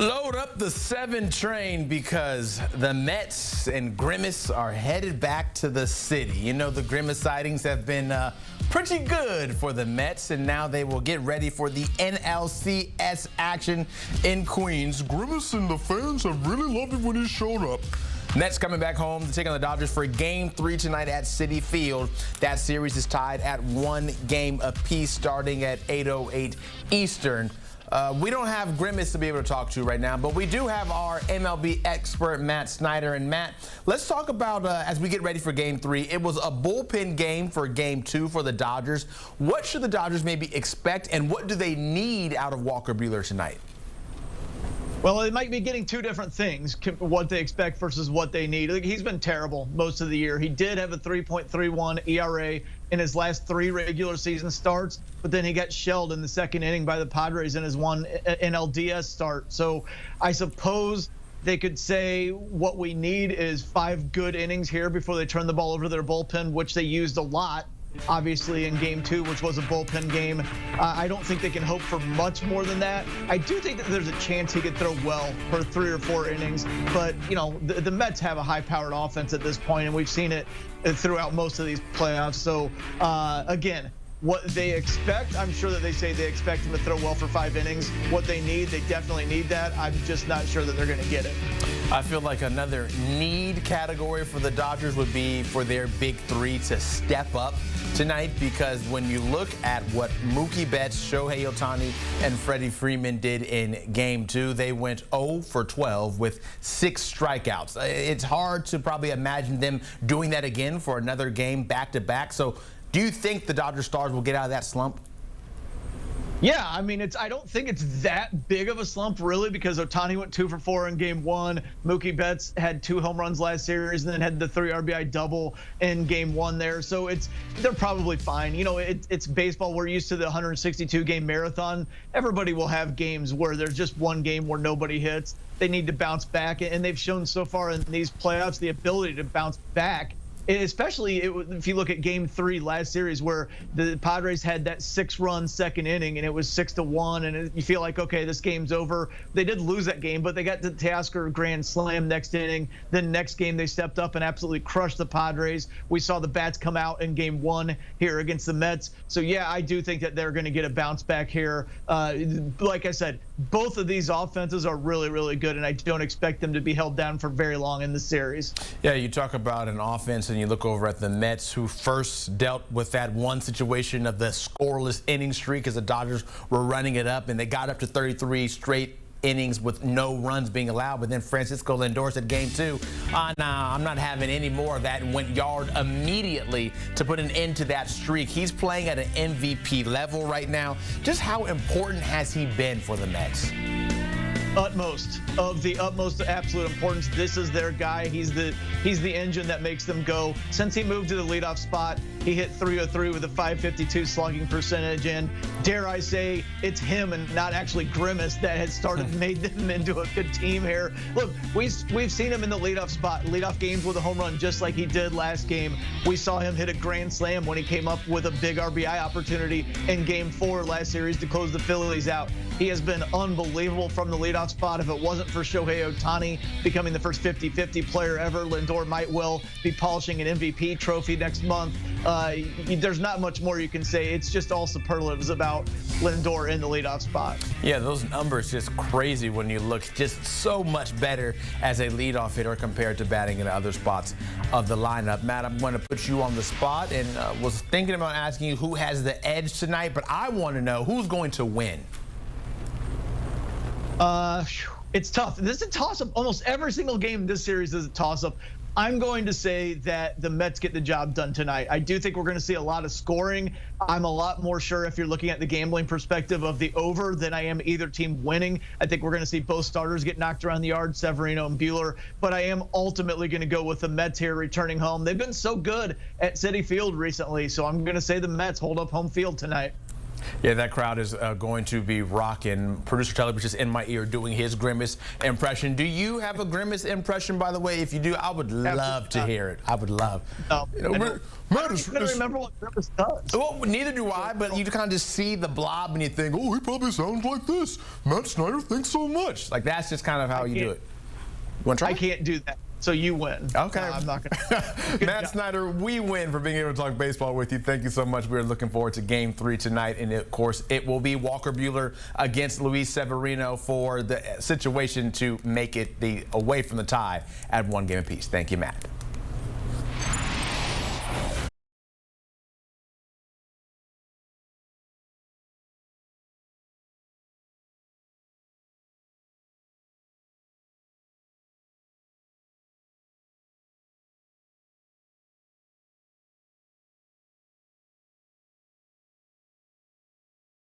Load up the 7 train because the Mets and Grimace are headed back to the city. You know, the Grimace sightings have been pretty good for the Mets, and now they will get ready for the NLCS action in Queens. Grimace and the fans have really loved it when he showed up. Mets coming back home to take on the Dodgers for Game 3 tonight at Citi Field. That series is tied at 1 game apiece starting at 8:08 Eastern. We don't have Grimace to be able to talk to right now, but we do have our MLB expert, Matt Snyder. And Matt, let's talk about, as we get ready for Game 3, it was a bullpen game for Game 2 for the Dodgers. What should the Dodgers maybe expect, and what do they need out of Walker Buehler tonight? Well, it might be getting two different things, what they expect versus what they need. He's been terrible most of the year. He did have a 3.31 ERA in his last 3 regular season starts, but then he got shelled in the second inning by the Padres in his one NLCS start. So I suppose they could say what we need is 5 good innings here before they turn the ball over to their bullpen, which they used a lot, obviously, in Game 2, which was a bullpen game. I don't think they can hope for much more than that. I do think that there's a chance he could throw well for 3 or 4 innings, but you know, the Mets have a high-powered offense at this point, and we've seen it throughout most of these playoffs. So again, what they expect, I'm sure that they say they expect him to throw well for 5 innings. What they need, they definitely need that. I'm just not sure that they're going to get it. I feel like another need category for the Dodgers would be for their big 3 to step up tonight, because when you look at what Mookie Betts, Shohei Ohtani, and Freddie Freeman did in Game 2, they went 0 for 12 with 6 strikeouts. It's hard to probably imagine them doing that again for another game back-to-back. So do you think the Dodger Stars will get out of that slump? Yeah, I mean, I don't think it's that big of a slump, really, because Ohtani went 2 for 4 in Game 1. Mookie Betts had 2 home runs last series and then had the 3 RBI double in Game 1 there. So they're probably fine. You know, it's baseball. We're used to the 162-game marathon. Everybody will have games where there's just one game where nobody hits. They need to bounce back, and they've shown so far in these playoffs the ability to bounce back. Especially if you look at Game 3 last series, where the Padres had that 6-run second inning and it was 6-1, and you feel like, okay, this game's over. They did lose that game, but they got the Teoscar grand slam next inning. Then next game they stepped up and absolutely crushed the Padres. We saw the bats come out in Game 1 here against the Mets. So yeah, I do think that they're going to get a bounce back here. Like I said, both of these offenses are really, really good, and I don't expect them to be held down for very long in the series. Yeah, you talk about an offense, and you look over at the Mets, who first dealt with that one situation of the scoreless inning streak as the Dodgers were running it up, and they got up to 33 straight innings with no runs being allowed. But then Francisco Lindor said Game 2, nah, I'm not having any more of that, and went yard immediately to put an end to that streak. He's playing at an MVP level right now. Just how important has he been for the Mets? Utmost of the utmost absolute importance. This is their guy. He's the engine that makes them go. Since he moved to the leadoff spot, he hit .303 with a .552 slugging percentage, and dare I say, it's him and not actually Grimace that has made them into a good team here. Look, we've seen him in the leadoff spot, leadoff games with a home run, just like he did last game. We saw him hit a grand slam when he came up with a big RBI opportunity in Game 4 last series to close the Phillies out. He has been unbelievable from the leadoff spot. If it wasn't for Shohei Ohtani becoming the first 50-50 player ever, Lindor might well be polishing an MVP trophy next month. There's not much more you can say. It's just all superlatives about Lindor in the leadoff spot. Yeah, those numbers just crazy when you look. Just so much better as a leadoff hitter compared to batting in other spots of the lineup. Matt, I'm going to put you on the spot, and was thinking about asking you who has the edge tonight, but I want to know who's going to win. It's tough. This is a toss-up. Almost every single game in this series is a toss-up. I'm going to say that the Mets get the job done tonight. I do think we're going to see a lot of scoring. I'm a lot more sure, if you're looking at the gambling perspective, of the over than I am either team winning. I think we're going to see both starters get knocked around the yard, Severino and Buehler. But I am ultimately going to go with the Mets here returning home. They've been so good at Citi Field recently, so I'm going to say the Mets hold up home field tonight. Yeah, that crowd is going to be rocking. Producer Telly was just in my ear doing his Grimace impression. Do you have a Grimace impression, by the way? If you do, I would love to hear it. I would love. No, you know, I don't even remember what Grimace does. Well, neither do I, but you kind of just see the blob and you think, oh, he probably sounds like this. Matt Snyder thinks so much. Like, that's just kind of how you do it. You want to try? I can't do that. So you win. Okay. No, I'm not going to. Matt Snyder, we win for being able to talk baseball with you. Thank you so much. We're looking forward to Game 3 tonight. And, of course, it will be Walker Buehler against Luis Severino for the situation to make it away from the tie at 1 game apiece. Thank you, Matt.